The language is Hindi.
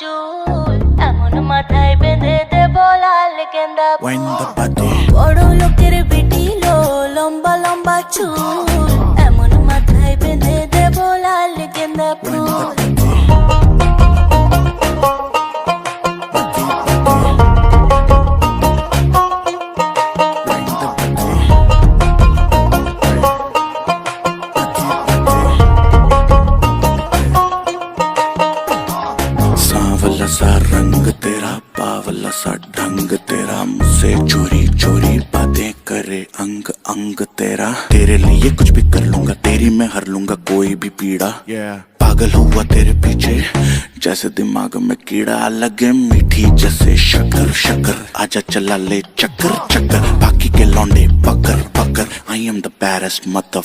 চুল এমন মাথায় বেঁধে দেব লাল গেন্দা Wind the body, বড় লোকের বিটিলো লম্বা লম্বা চুল এমন মাথায় বেঁধে দেব লাল গেন্দা wind the full body. Wind the body. सांवला सा रंग तेरा, बावला सा ढंग तेरा, मुझसे चोरी चोरी बातें करे अंग अंग तेरा। तेरे लिए कुछ भी कर लूंगा, तेरी मैं हर लूंगा कोई भी पीड़ा। पागल हुआ तेरे पीछे जैसे दिमाग में कीड़ा, लगे मीठी जैसे शक्कर शक्कर, आजा चला ले चक्कर चक्कर, बाकी के लौंडे पकड़ पकड़। I am the baddest mother